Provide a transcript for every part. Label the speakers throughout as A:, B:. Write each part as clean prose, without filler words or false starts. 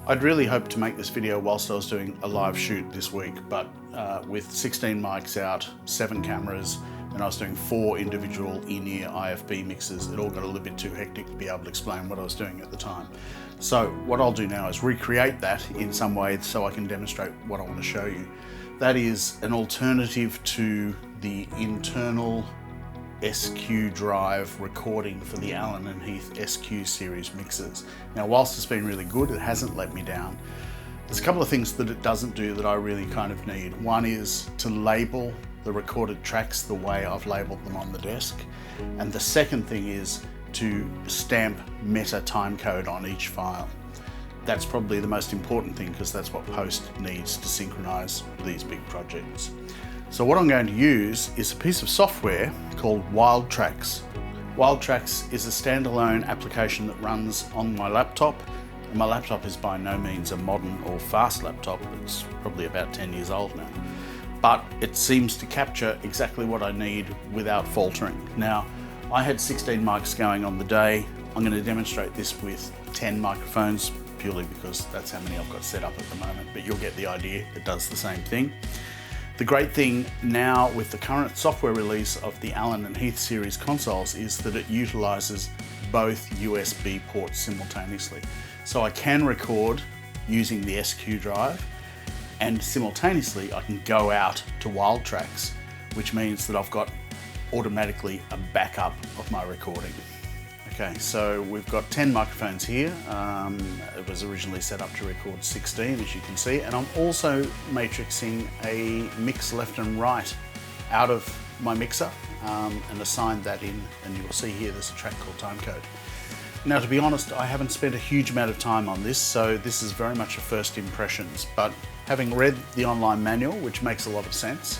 A: I'd really hoped to make this video whilst I was doing a live shoot this week, but with 16 mics out, 7 cameras, and I was doing 4 individual in-ear IFB mixes, it all got a little bit too hectic to be able to explain what I was doing at the time. So what I'll do now is recreate that in some way so I can demonstrate what I want to show you. That is an alternative to the internal SQ drive recording for the Allen and Heath SQ series mixers. Now, whilst it's been really good, it hasn't let me down. There's a couple of things that it doesn't do that I really kind of need. One is to label the recorded tracks the way I've labeled them on the desk. And the second thing is to stamp meta timecode on each file. That's probably the most important thing because that's what post needs to synchronize these big projects. So what I'm going to use is a piece of software called WildTrax. WildTrax is a standalone application that runs on my laptop. And my laptop is by no means a modern or fast laptop. It's probably about 10 years old now. But it seems to capture exactly what I need without faltering. Now, I had 16 mics going on the day. I'm going to demonstrate this with 10 microphones purely because that's how many I've got set up at the moment, but you'll get the idea. It does the same thing. The great thing now with the current software release of the Allen and Heath series consoles is that it utilizes both USB ports simultaneously. So I can record using the SQ drive, and simultaneously I can go out to WildTrax, which means that I've got automatically a backup of my recording. Okay, so we've got 10 microphones here. It was originally set up to record 16, as you can see, and I'm also matrixing a mix left and right out of my mixer and assigned that in, and you'll see here there's a track called timecode. Now, to be honest, I haven't spent a huge amount of time on this, so this is very much a first impressions, but having read the online manual, which makes a lot of sense,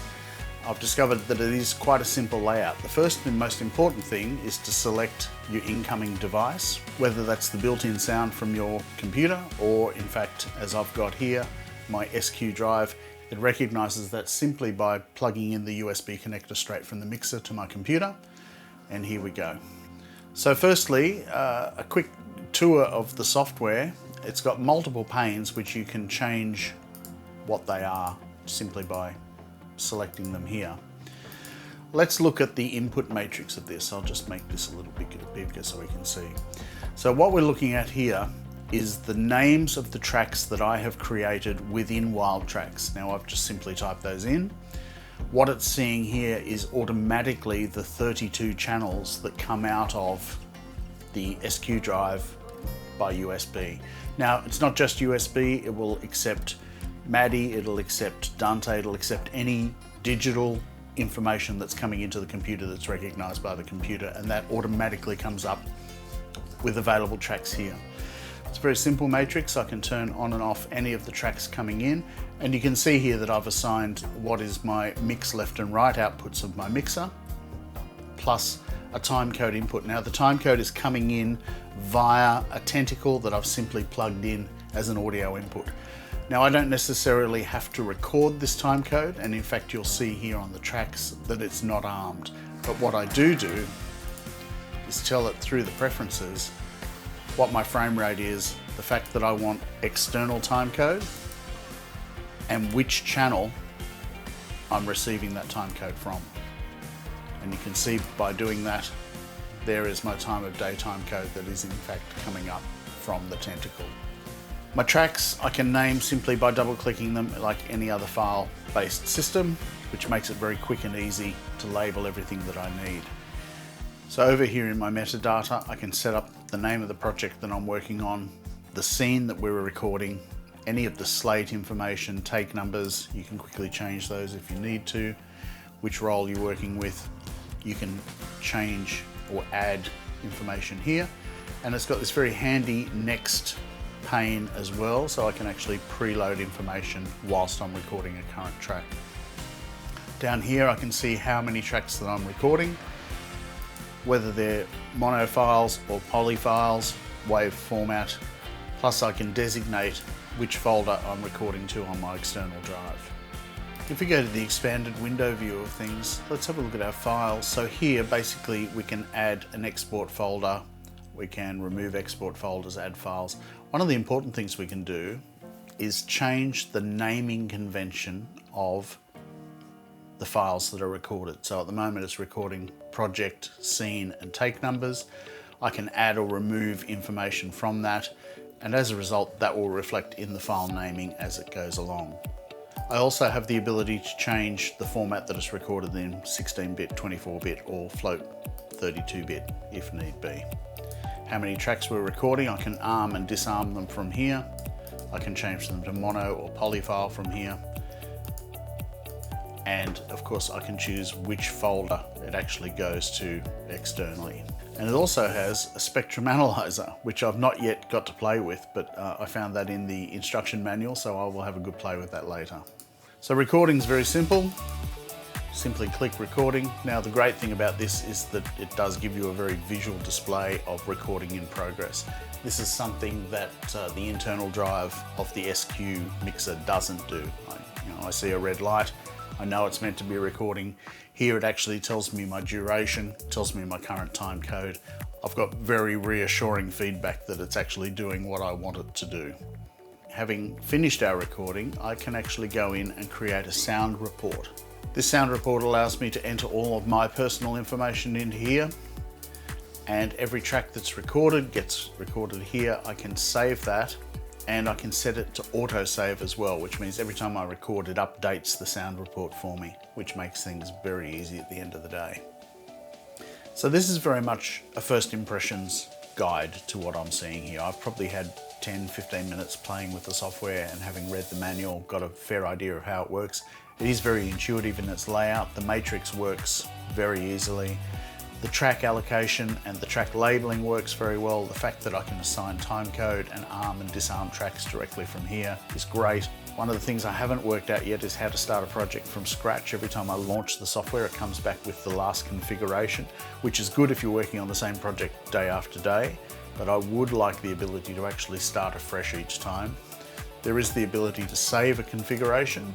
A: I've discovered that it is quite a simple layout. The first and most important thing is to select your incoming device, whether that's the built-in sound from your computer or, in fact, as I've got here, my SQ drive. It recognizes that simply by plugging in the USB connector straight from the mixer to my computer, and here we go. So firstly, a quick tour of the software. It's got multiple panes which you can change what they are simply by selecting them here. Let's look at the input matrix of this. I'll just make this a little bit bigger so we can see. So what we're looking at here is the names of the tracks that I have created within WildTrax. Now I've just simply typed those in. What it's seeing here is automatically the 32 channels that come out of the SQ drive by USB. Now it's not just USB, it will accept MADI, it'll accept Dante, it'll accept any digital information that's coming into the computer that's recognized by the computer, and that automatically comes up with available tracks here. It's a very simple matrix. I can turn on and off any of the tracks coming in, and you can see here that I've assigned what is my mix left and right outputs of my mixer, plus a timecode input. Now the timecode is coming in via a tentacle that I've simply plugged in as an audio input. Now I don't necessarily have to record this timecode, and in fact you'll see here on the tracks that it's not armed. But what I do is tell it through the preferences what my frame rate is, the fact that I want external timecode, and which channel I'm receiving that timecode from. And you can see by doing that, there is my time of day timecode that is in fact coming up from the tentacle. My tracks I can name simply by double clicking them like any other file based system, which makes it very quick and easy to label everything that I need. So over here in my metadata, I can set up the name of the project that I'm working on, the scene that we're recording, any of the slate information, take numbers, you can quickly change those if you need to, which roll you're working with. You can change or add information here, and it's got this very handy next pane as well, so I can actually preload information whilst I'm recording a current track. Down here I can see how many tracks that I'm recording, whether they're mono files or poly files, WAV format, plus I can designate which folder I'm recording to on my external drive. If we go to the expanded window view of things, let's have a look at our files. So here basically we can add an export folder we can remove export folders, add files. One of the important things we can do is change the naming convention of the files that are recorded. So at the moment it's recording project, scene and take numbers. I can add or remove information from that, and as a result that will reflect in the file naming as it goes along. I also have the ability to change the format that it's recorded in, 16-bit, 24-bit or float 32-bit if need be. How many tracks we're recording, I can arm and disarm them from here. I can change them to mono or poly file from here. And of course I can choose which folder it actually goes to externally. And it also has a spectrum analyzer, which I've not yet got to play with, but I found that in the instruction manual, so I will have a good play with that later. So recording is very simple. Simply click recording. Now the great thing about this is that it does give you a very visual display of recording in progress. This is something that the internal drive of the SQ mixer doesn't do. I see a red light, I know it's meant to be recording. Here it actually tells me my duration, tells me my current time code. I've got very reassuring feedback that it's actually doing what I want it to do. Having finished our recording, I can actually go in and create a sound report. This sound report allows me to enter all of my personal information into here, and every track that's recorded gets recorded here. I can save that, and I can set it to auto-save as well, which means every time I record it updates the sound report for me, which makes things very easy at the end of the day. So this is very much a first impressions guide to what I'm seeing here. I've probably had 10-15 minutes playing with the software and having read the manual, got a fair idea of how it works. It is very intuitive in its layout. The matrix works very easily. The track allocation and the track labeling works very well. The fact that I can assign timecode and arm and disarm tracks directly from here is great. One of the things I haven't worked out yet is how to start a project from scratch. Every time I launch the software, it comes back with the last configuration, which is good if you're working on the same project day after day, but I would like the ability to actually start afresh each time. There is the ability to save a configuration.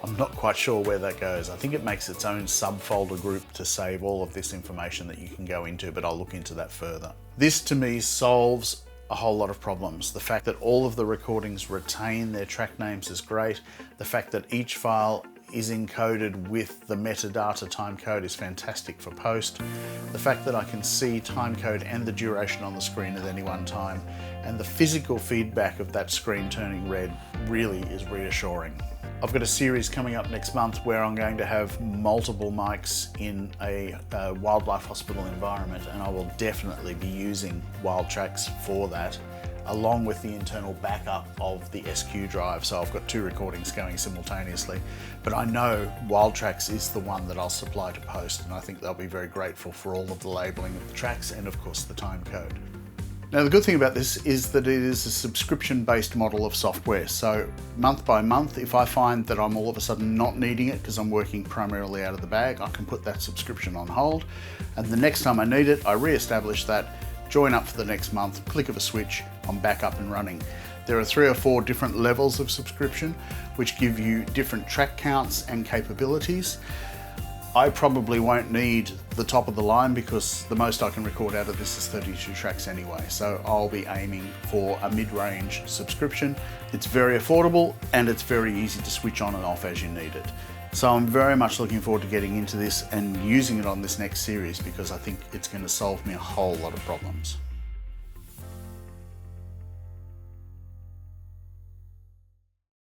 A: I'm not quite sure where that goes. I think it makes its own subfolder group to save all of this information that you can go into, but I'll look into that further. This to me solves a whole lot of problems. The fact that all of the recordings retain their track names is great. The fact that each file is encoded with the metadata timecode is fantastic for post. The fact that I can see timecode and the duration on the screen at any one time, and the physical feedback of that screen turning red really is reassuring. I've got a series coming up next month where I'm going to have multiple mics in a wildlife hospital environment, and I will definitely be using WildTrax for that, along with the internal backup of the SQ drive. So I've got two recordings going simultaneously, but I know WildTrax is the one that I'll supply to post, and I think they'll be very grateful for all of the labeling of the tracks and of course the time code. Now the good thing about this is that it is a subscription-based model of software. So month by month, if I find that I'm all of a sudden not needing it because I'm working primarily out of the bag, I can put that subscription on hold. And the next time I need it, I re-establish that, join up for the next month, click of a switch, I'm back up and running. There are 3 or 4 different levels of subscription, which give you different track counts and capabilities. I probably won't need the top of the line because the most I can record out of this is 32 tracks anyway. So I'll be aiming for a mid-range subscription. It's very affordable and it's very easy to switch on and off as you need it. So I'm very much looking forward to getting into this and using it on this next series because I think it's going to solve me a whole lot of problems.